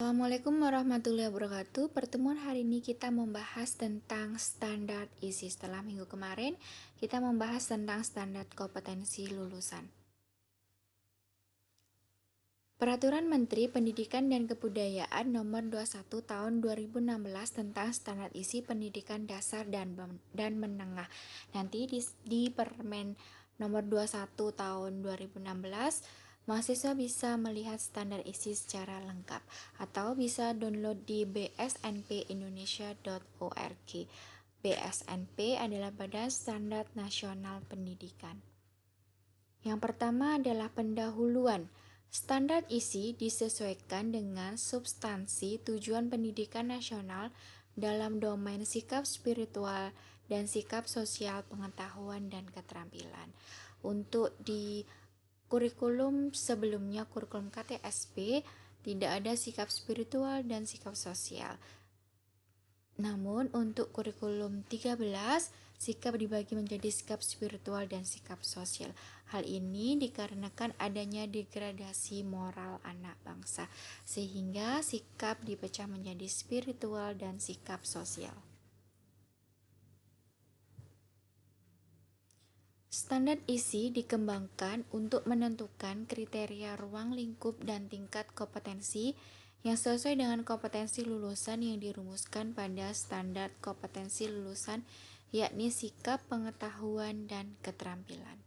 Assalamualaikum warahmatullahi wabarakatuh. Pertemuan hari ini kita membahas tentang standar isi. Setelah minggu kemarin, kita membahas tentang standar kompetensi lulusan. Peraturan Menteri Pendidikan dan Kebudayaan Nomor 21 Tahun 2016 tentang standar isi pendidikan dasar dan menengah. Nanti di Permen Nomor 21 Tahun 2016, mahasiswa bisa melihat standar isi secara lengkap atau bisa download di bsnpindonesia.org. BSNP adalah Badan Standar Nasional Pendidikan. Yang pertama adalah pendahuluan. Standar isi disesuaikan dengan substansi tujuan pendidikan nasional dalam domain sikap spiritual dan sikap sosial, pengetahuan, dan keterampilan. Untuk di kurikulum sebelumnya, kurikulum KTSP, tidak ada sikap spiritual dan sikap sosial. Namun untuk kurikulum 13, sikap dibagi menjadi sikap spiritual dan sikap sosial. Hal ini dikarenakan adanya degradasi moral anak bangsa, sehingga sikap dipecah menjadi spiritual dan sikap sosial. Standar isi dikembangkan untuk menentukan kriteria ruang lingkup dan tingkat kompetensi yang sesuai dengan kompetensi lulusan yang dirumuskan pada standar kompetensi lulusan, yakni sikap, pengetahuan, dan keterampilan.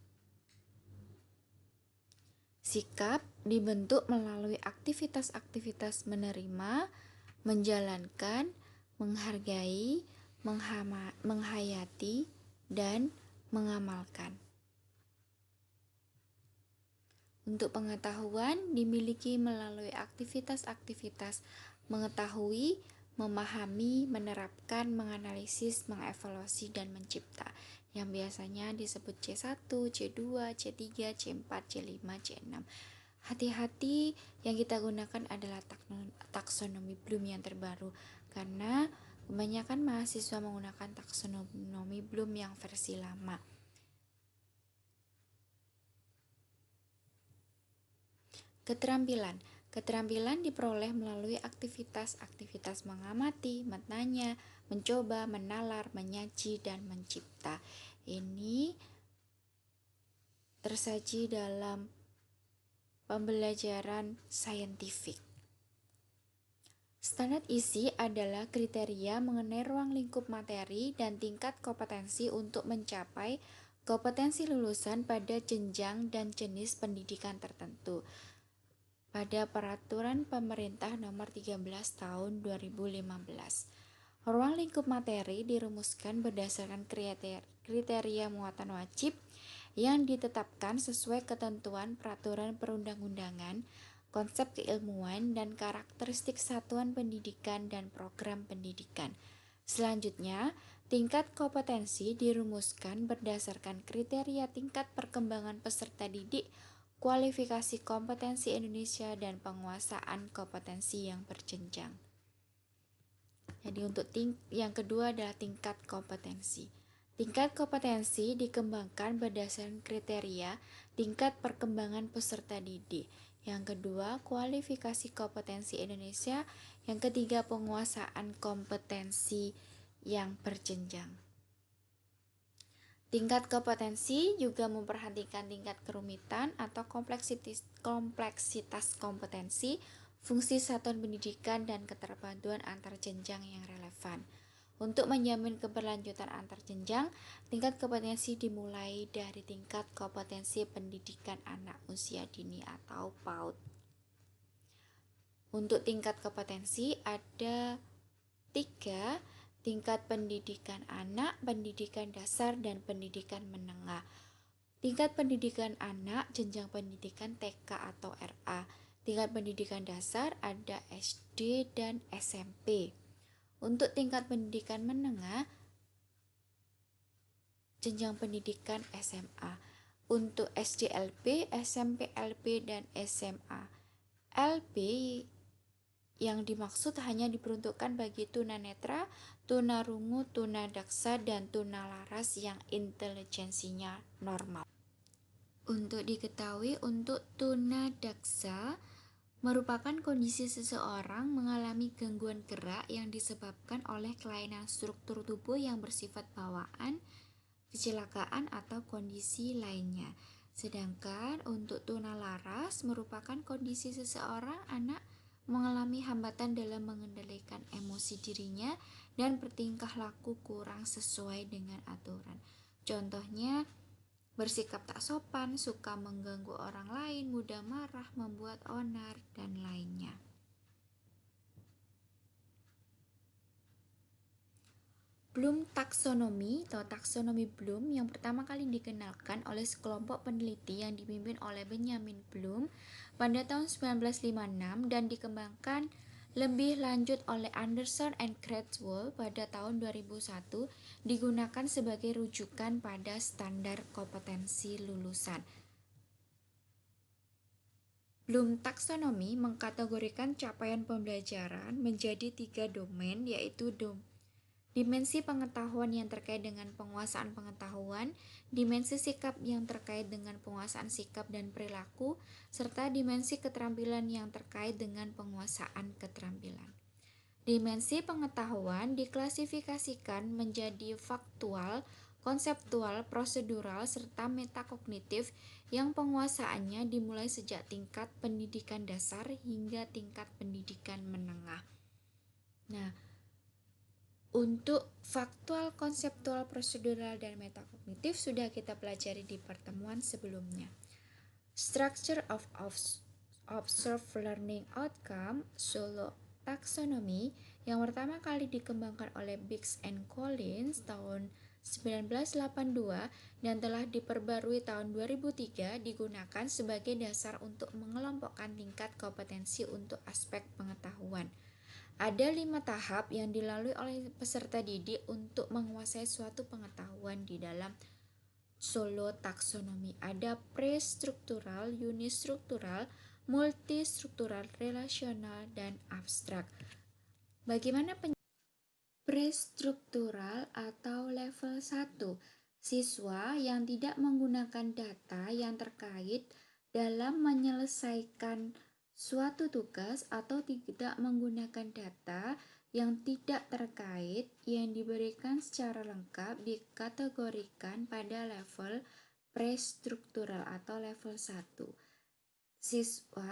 Sikap dibentuk melalui aktivitas-aktivitas menerima, menjalankan, menghargai, menghayati, dan mengamalkan. Untuk pengetahuan dimiliki melalui aktivitas-aktivitas mengetahui, memahami, menerapkan, menganalisis, mengevaluasi, dan mencipta, yang biasanya disebut C1, C2, C3, C4, C5, C6. Hati-hati, yang kita gunakan adalah taksonomi Bloom yang terbaru, karena kebanyakan mahasiswa menggunakan taksonomi Bloom yang versi lama. Keterampilan diperoleh melalui aktivitas mengamati, menanya, mencoba, menalar, menyaji, dan mencipta. Ini tersaji dalam pembelajaran saintifik. Standar isi adalah kriteria mengenai ruang lingkup materi dan tingkat kompetensi untuk mencapai kompetensi lulusan pada jenjang dan jenis pendidikan tertentu. Pada Peraturan Pemerintah Nomor 13 Tahun 2015. Ruang lingkup materi dirumuskan berdasarkan kriteria muatan wajib yang ditetapkan sesuai ketentuan peraturan perundang-undangan, konsep keilmuan, dan karakteristik satuan pendidikan dan program pendidikan. Selanjutnya, tingkat kompetensi dirumuskan berdasarkan kriteria tingkat perkembangan peserta didik, kualifikasi kompetensi Indonesia, dan penguasaan kompetensi yang berjenjang. Jadi untuk yang kedua adalah tingkat kompetensi. Tingkat kompetensi dikembangkan berdasarkan kriteria tingkat perkembangan peserta didik. Yang kedua, kualifikasi kompetensi Indonesia. Yang ketiga, penguasaan kompetensi yang berjenjang. Tingkat kompetensi juga memperhatikan tingkat kerumitan atau kompleksitas kompetensi, fungsi satuan pendidikan, dan keterpaduan antar jenjang yang relevan. Untuk menjamin keberlanjutan antar jenjang, tingkat kompetensi dimulai dari tingkat kompetensi pendidikan anak usia dini atau PAUD. Untuk tingkat kompetensi ada 3: tingkat pendidikan anak, pendidikan dasar, dan pendidikan menengah. Tingkat pendidikan anak, jenjang pendidikan TK atau RA. Tingkat pendidikan dasar ada SD dan SMP. Untuk tingkat pendidikan menengah, jenjang pendidikan SMA. Untuk SD LP, SMP LP, dan SMA LP yang dimaksud hanya diperuntukkan bagi tunanetra, tunarungu, tunadaksa, dan tunalaras yang intelijensinya normal. Untuk diketahui, untuk tunadaksa merupakan kondisi seseorang mengalami gangguan gerak yang disebabkan oleh kelainan struktur tubuh yang bersifat bawaan, kecelakaan, atau kondisi lainnya. Sedangkan untuk tunalaras merupakan kondisi seseorang anak mengalami hambatan dalam mengendalikan emosi dirinya dan bertingkah laku kurang sesuai dengan aturan. Contohnya, bersikap tak sopan, suka mengganggu orang lain, mudah marah, membuat onar, dan lainnya. Bloom taksonomi atau taksonomi Bloom yang pertama kali dikenalkan oleh sekelompok peneliti yang dipimpin oleh Benjamin Bloom pada tahun 1956 dan dikembangkan lebih lanjut oleh Anderson and Creswell pada tahun 2001, digunakan sebagai rujukan pada standar kompetensi lulusan. Bloom taksonomi mengkategorikan capaian pembelajaran menjadi 3 domain, yaitu dimensi pengetahuan yang terkait dengan penguasaan pengetahuan, dimensi sikap yang terkait dengan penguasaan sikap dan perilaku, serta dimensi keterampilan yang terkait dengan penguasaan keterampilan. Dimensi pengetahuan diklasifikasikan menjadi faktual, konseptual, prosedural, serta metakognitif yang penguasaannya dimulai sejak tingkat pendidikan dasar hingga tingkat pendidikan menengah. Nah, untuk faktual, konseptual, prosedural, dan metakognitif sudah kita pelajari di pertemuan sebelumnya. Structure of Observed Learning Outcome, Solo Taxonomy, yang pertama kali dikembangkan oleh Biggs and Collins tahun 1982 dan telah diperbarui tahun 2003, digunakan sebagai dasar untuk mengelompokkan tingkat kompetensi untuk aspek pengetahuan. Ada 5 tahap yang dilalui oleh peserta didik untuk menguasai suatu pengetahuan di dalam Solo taksonomi. Ada prestruktural, unistruktural, multistruktural, relasional, dan abstrak. Bagaimana prestruktural atau level 1? Siswa yang tidak menggunakan data yang terkait dalam menyelesaikan suatu tugas atau tidak menggunakan data yang tidak terkait yang diberikan secara lengkap dikategorikan pada level prestruktural atau level 1.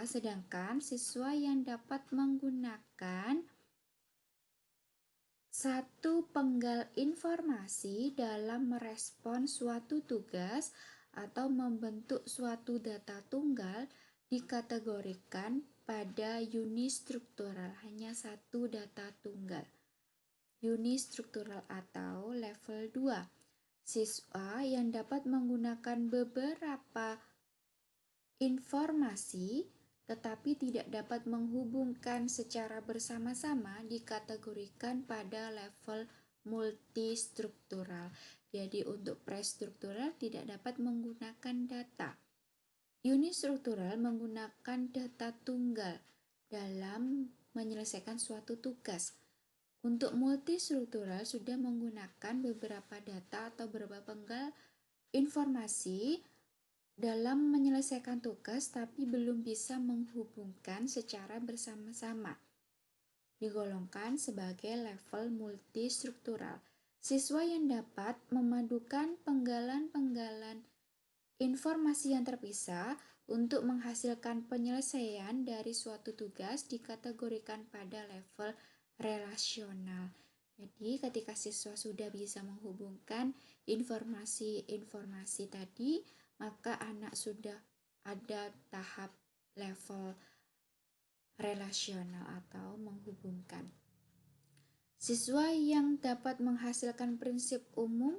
Sedangkan siswa yang dapat menggunakan satu penggal informasi dalam merespon suatu tugas atau membentuk suatu data tunggal dikategorikan pada unistruktural, hanya satu data tunggal. Unistruktural atau level 2. Siswa yang dapat menggunakan beberapa informasi tetapi tidak dapat menghubungkan secara bersama-sama dikategorikan pada level multistruktural. Jadi untuk prestruktural tidak dapat menggunakan data. Unistruktural menggunakan data tunggal dalam menyelesaikan suatu tugas. Untuk multistruktural sudah menggunakan beberapa data atau beberapa penggal informasi dalam menyelesaikan tugas tapi belum bisa menghubungkan secara bersama-sama. Digolongkan sebagai level multistruktural. Siswa yang dapat memadukan penggalan-penggalan informasi yang terpisah untuk menghasilkan penyelesaian dari suatu tugas dikategorikan pada level relasional. Jadi ketika siswa sudah bisa menghubungkan informasi-informasi tadi, maka anak sudah ada tahap level relasional atau menghubungkan. Siswa yang dapat menghasilkan prinsip umum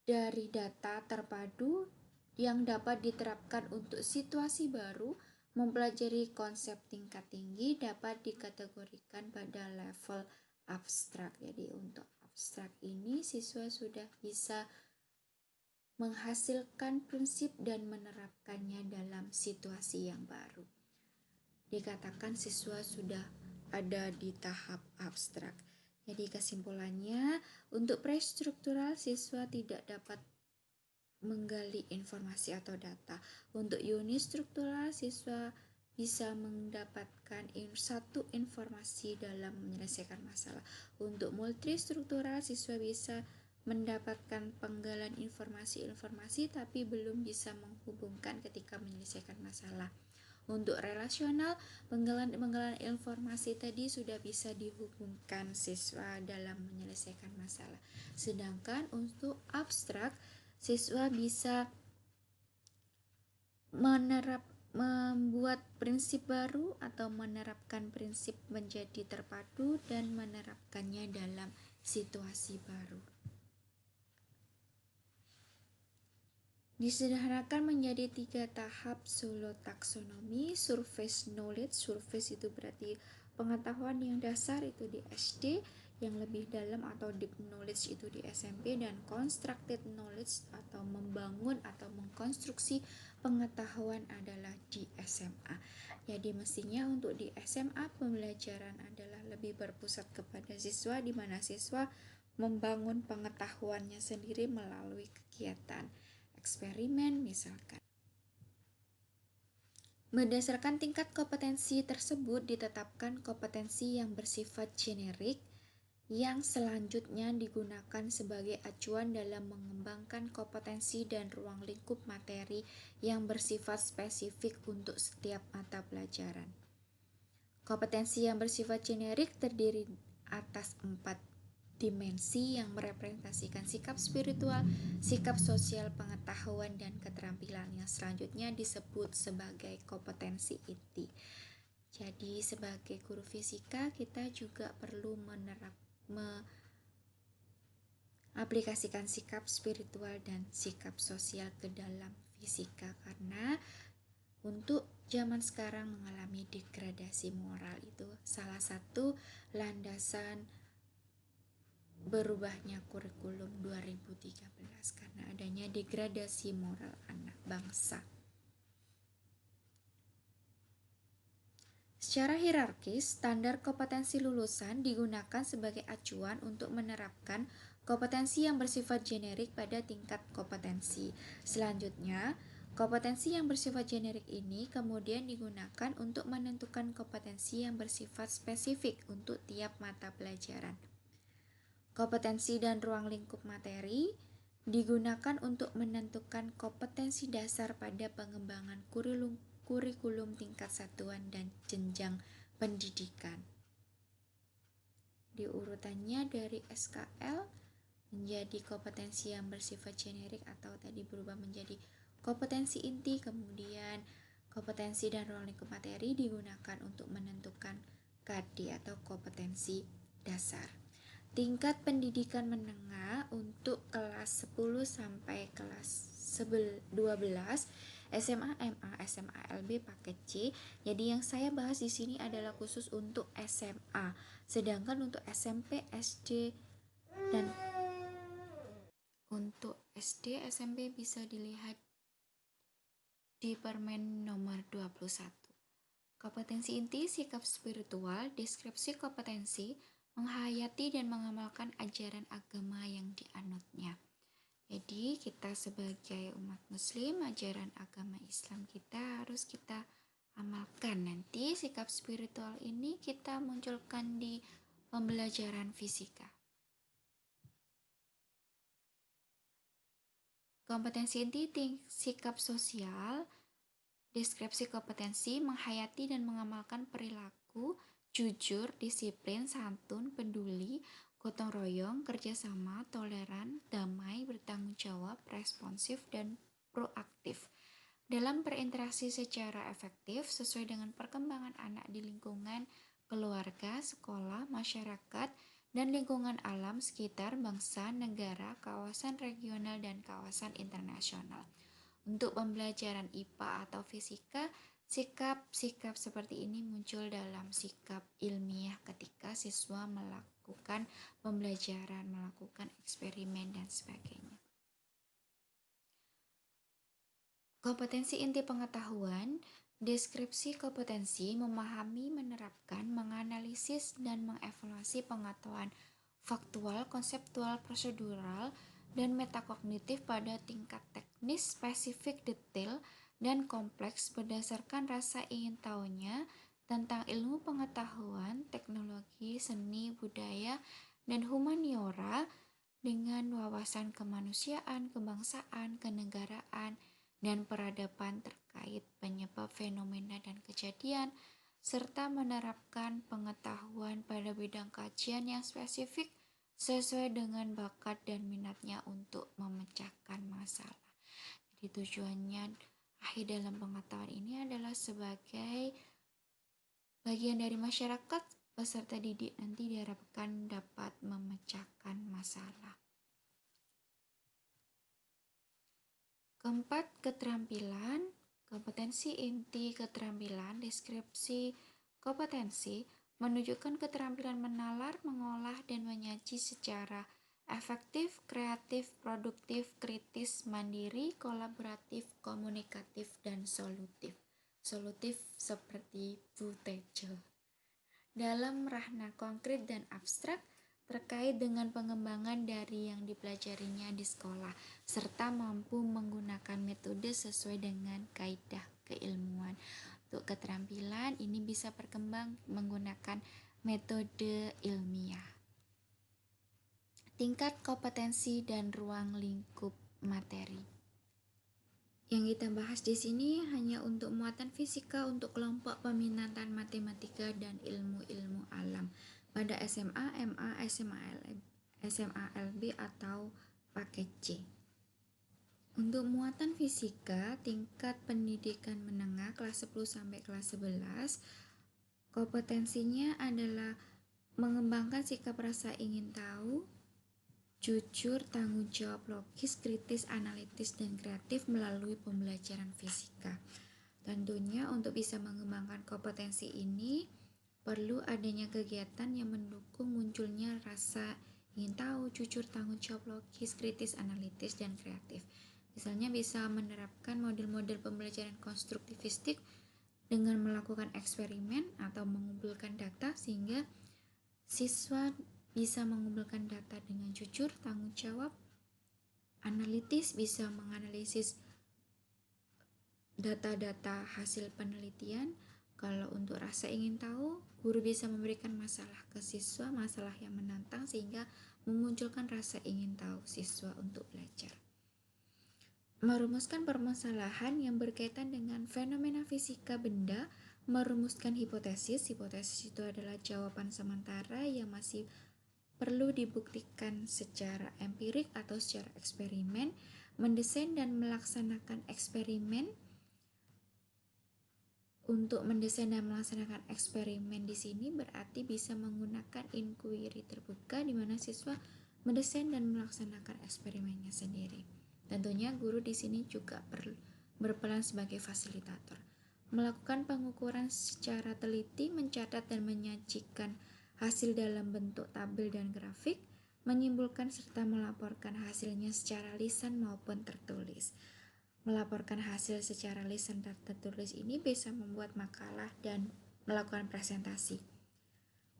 dari data terpadu yang dapat diterapkan untuk situasi baru, mempelajari konsep tingkat tinggi dapat dikategorikan pada level abstrak. Jadi untuk abstrak ini siswa sudah bisa menghasilkan prinsip dan menerapkannya dalam situasi yang baru. Dikatakan siswa sudah ada di tahap abstrak. Jadi kesimpulannya, untuk prestruktural siswa tidak dapat menggali informasi atau data. Untuk unistruktural siswa bisa mendapatkan satu informasi dalam menyelesaikan masalah. Untuk multistruktural, siswa bisa mendapatkan penggalan informasi-informasi tapi belum bisa menghubungkan ketika menyelesaikan masalah. Untuk relasional, penggalan informasi tadi sudah bisa dihubungkan siswa dalam menyelesaikan masalah. Sedangkan untuk abstrak, siswa bisa membuat prinsip baru atau menerapkan prinsip menjadi terpadu dan menerapkannya dalam situasi baru. Disederhanakan menjadi 3 tahap solo taksonomi. Surface knowledge, surface itu berarti pengetahuan yang dasar itu di SD, yang lebih dalam atau deep knowledge itu di SMP, dan constructed knowledge atau membangun atau mengkonstruksi pengetahuan adalah di SMA. Jadi mestinya untuk di SMA pembelajaran adalah lebih berpusat kepada siswa, di mana siswa membangun pengetahuannya sendiri melalui kegiatan eksperimen misalkan. Berdasarkan tingkat kompetensi tersebut ditetapkan kompetensi yang bersifat generik yang selanjutnya digunakan sebagai acuan dalam mengembangkan kompetensi dan ruang lingkup materi yang bersifat spesifik untuk setiap mata pelajaran. Kompetensi yang bersifat generik terdiri atas 4 dimensi yang merepresentasikan sikap spiritual, sikap sosial, pengetahuan, dan keterampilan yang selanjutnya disebut sebagai kompetensi inti. Jadi sebagai guru fisika kita juga perlu aplikasikan sikap spiritual dan sikap sosial ke dalam fisika, karena untuk zaman sekarang mengalami degradasi moral itu salah satu landasan berubahnya kurikulum 2013 karena adanya degradasi moral anak bangsa. Secara hierarkis, standar kompetensi lulusan digunakan sebagai acuan untuk menerapkan kompetensi yang bersifat generik pada tingkat kompetensi. Selanjutnya, kompetensi yang bersifat generik ini kemudian digunakan untuk menentukan kompetensi yang bersifat spesifik untuk tiap mata pelajaran. Kompetensi dan ruang lingkup materi digunakan untuk menentukan kompetensi dasar pada pengembangan kurikulum tingkat satuan dan jenjang pendidikan. Di urutannya dari SKL menjadi kompetensi yang bersifat generik atau tadi berubah menjadi kompetensi inti, kemudian kompetensi dan ruang lingkup materi digunakan untuk menentukan KD atau kompetensi dasar. Tingkat pendidikan menengah untuk kelas 10 sampai kelas 12 SMA MA, SMA LB paket C. Jadi yang saya bahas di sini adalah khusus untuk SMA. Sedangkan untuk SMP, SD dan untuk SD, SMP bisa dilihat di Permen nomor 21. Kompetensi inti, sikap spiritual, deskripsi kompetensi, menghayati dan mengamalkan ajaran agama yang dianutnya. Jadi kita sebagai umat muslim, ajaran agama Islam kita harus kita amalkan. Nanti sikap spiritual ini kita munculkan di pembelajaran fisika. Kompetensi inti, sikap sosial, deskripsi kompetensi, menghayati dan mengamalkan perilaku jujur, disiplin, santun, peduli, gotong royong, kerjasama, toleran, damai, bertanggung jawab, responsif, dan proaktif dalam berinteraksi secara efektif sesuai dengan perkembangan anak di lingkungan keluarga, sekolah, masyarakat, dan lingkungan alam sekitar, bangsa, negara, kawasan regional, dan kawasan internasional. Untuk pembelajaran IPA atau fisika, sikap-sikap seperti ini muncul dalam sikap ilmiah ketika siswa melakukan pembelajaran, melakukan eksperimen, dan sebagainya. Kompetensi inti pengetahuan, deskripsi kompetensi, memahami, menerapkan, menganalisis, dan mengevaluasi pengetahuan faktual, konseptual, prosedural, dan metakognitif pada tingkat teknis, spesifik, detail, dan kompleks berdasarkan rasa ingin tahunya tentang ilmu pengetahuan, teknologi, seni, budaya, dan humaniora dengan wawasan kemanusiaan, kebangsaan, kenegaraan, dan peradaban terkait penyebab fenomena dan kejadian, serta menerapkan pengetahuan pada bidang kajian yang spesifik sesuai dengan bakat dan minatnya untuk memecahkan masalah. Jadi tujuannya akhir dalam pengetahuan ini adalah sebagai bagian dari masyarakat, peserta didik nanti diharapkan dapat memecahkan masalah. Keempat, keterampilan. Kompetensi inti keterampilan, deskripsi kompetensi menunjukkan keterampilan menalar, mengolah, dan menyaji secara efektif, kreatif, produktif, kritis, mandiri, kolaboratif, komunikatif, dan solutif. Solutif seperti Bu Tejo. Dalam ranah konkret dan abstrak terkait dengan pengembangan dari yang dipelajarinya di sekolah, serta mampu menggunakan metode sesuai dengan kaidah keilmuan. Untuk keterampilan ini bisa berkembang menggunakan metode ilmiah. Tingkat kompetensi dan ruang lingkup materi. Yang kita bahas di sini hanya untuk muatan fisika untuk kelompok peminatan matematika dan ilmu-ilmu alam pada SMA, MA, SMA LB atau paket C. Untuk muatan fisika tingkat pendidikan menengah kelas 10 sampai kelas 11, kompetensinya adalah mengembangkan sikap rasa ingin tahu, jujur, tanggung jawab, logis, kritis, analitis, dan kreatif melalui pembelajaran fisika. Tentunya untuk bisa mengembangkan kompetensi ini perlu adanya kegiatan yang mendukung munculnya rasa ingin tahu, jujur, tanggung jawab, logis, kritis, analitis, dan kreatif. Misalnya bisa menerapkan model-model pembelajaran konstruktivistik dengan melakukan eksperimen atau mengumpulkan data sehingga siswa bisa mengumpulkan data dengan jujur, tanggung jawab, analitis, bisa menganalisis data-data hasil penelitian. Kalau untuk rasa ingin tahu, guru bisa memberikan masalah ke siswa, masalah yang menantang sehingga memunculkan rasa ingin tahu siswa untuk belajar. Merumuskan permasalahan yang berkaitan dengan fenomena fisika benda, merumuskan hipotesis. Hipotesis itu adalah jawaban sementara yang masih perlu dibuktikan secara empirik atau secara eksperimen. Mendesain dan melaksanakan eksperimen. Untuk mendesain dan melaksanakan eksperimen di sini berarti bisa menggunakan inquiry terbuka di mana siswa mendesain dan melaksanakan eksperimennya sendiri. Tentunya guru di sini juga berperan sebagai fasilitator. Melakukan pengukuran secara teliti, mencatat dan menyajikan hasil dalam bentuk tabel dan grafik, menyimpulkan serta melaporkan hasilnya secara lisan maupun tertulis. Melaporkan hasil secara lisan dan tertulis ini bisa membuat makalah dan melakukan presentasi.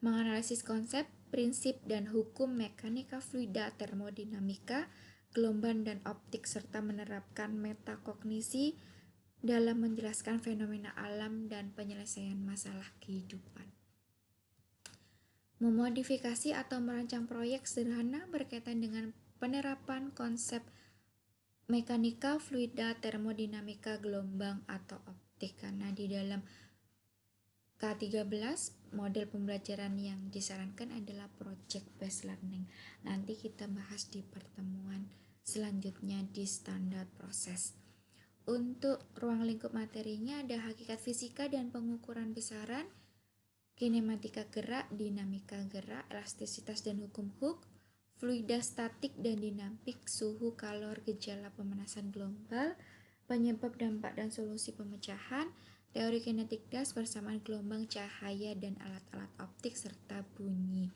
Menganalisis konsep, prinsip, dan hukum mekanika fluida, termodinamika, gelombang dan optik, serta menerapkan metakognisi dalam menjelaskan fenomena alam dan penyelesaian masalah kehidupan. Memodifikasi atau merancang proyek sederhana berkaitan dengan penerapan konsep mekanika fluida, termodinamika, gelombang, atau optik. Karena di dalam K13 model pembelajaran yang disarankan adalah project based learning. Nanti kita bahas di pertemuan selanjutnya di standar proses. Untuk ruang lingkup materinya ada hakikat fisika dan pengukuran besaran, kinematika gerak, dinamika gerak, elastisitas dan hukum Hooke, fluida statik dan dinamik, suhu, kalor, gejala pemanasan global, penyebab, dampak, dan solusi pemecahan, teori kinetik gas, persamaan gelombang, cahaya, dan alat-alat optik, serta bunyi.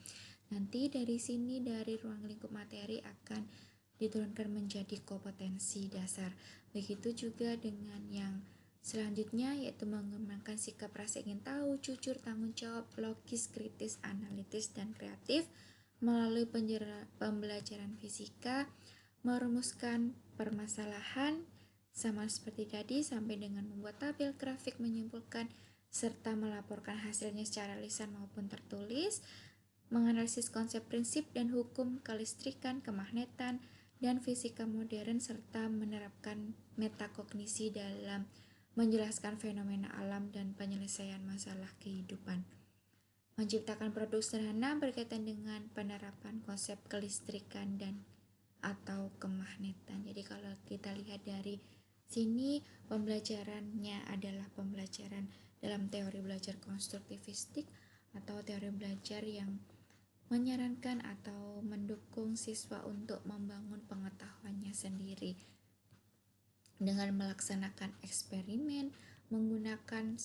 Nanti dari sini, dari ruang lingkup materi akan diturunkan menjadi kompetensi dasar. Begitu juga dengan yang selanjutnya, yaitu mengembangkan sikap rasa ingin tahu, jujur, tanggung jawab, logis, kritis, analitis, dan kreatif melalui pembelajaran fisika, merumuskan permasalahan, Sama seperti tadi, sampai dengan membuat tabel grafik, menyimpulkan serta melaporkan hasilnya secara lisan maupun tertulis, menganalisis konsep prinsip dan hukum kelistrikan, kemagnetan, dan fisika modern, serta menerapkan metakognisi dalam menjelaskan fenomena alam dan penyelesaian masalah kehidupan. Menciptakan produk sederhana berkaitan dengan penerapan konsep kelistrikan dan atau kemagnetan. Jadi kalau kita lihat dari sini, pembelajarannya adalah pembelajaran dalam teori belajar konstruktivistik atau teori belajar yang menyarankan atau mendukung siswa untuk membangun pengetahuannya sendiri dengan melaksanakan eksperimen, menggunakan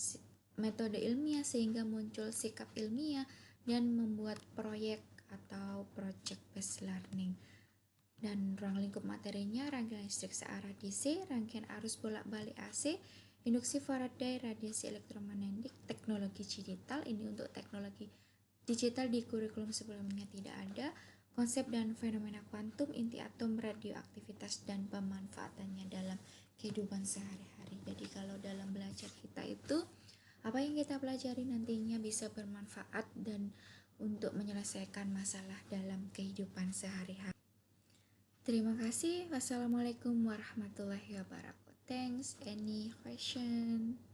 metode ilmiah sehingga muncul sikap ilmiah, dan membuat proyek atau project based learning. Dan ruang lingkup materinya rangkaian listrik searah DC, rangkaian arus bolak-balik AC, induksi Faraday, radiasi elektromagnetik, teknologi digital. Ini untuk teknologi digital di kurikulum sebelumnya tidak ada. Konsep dan fenomena kuantum, inti atom, radioaktivitas, dan pemanfaatannya dalam kehidupan sehari-hari. Jadi kalau dalam belajar kita itu, apa yang kita pelajari nantinya bisa bermanfaat dan untuk menyelesaikan masalah dalam kehidupan sehari-hari. Terima kasih. Wassalamualaikum warahmatullahi wabarakatuh. Thanks. Any question?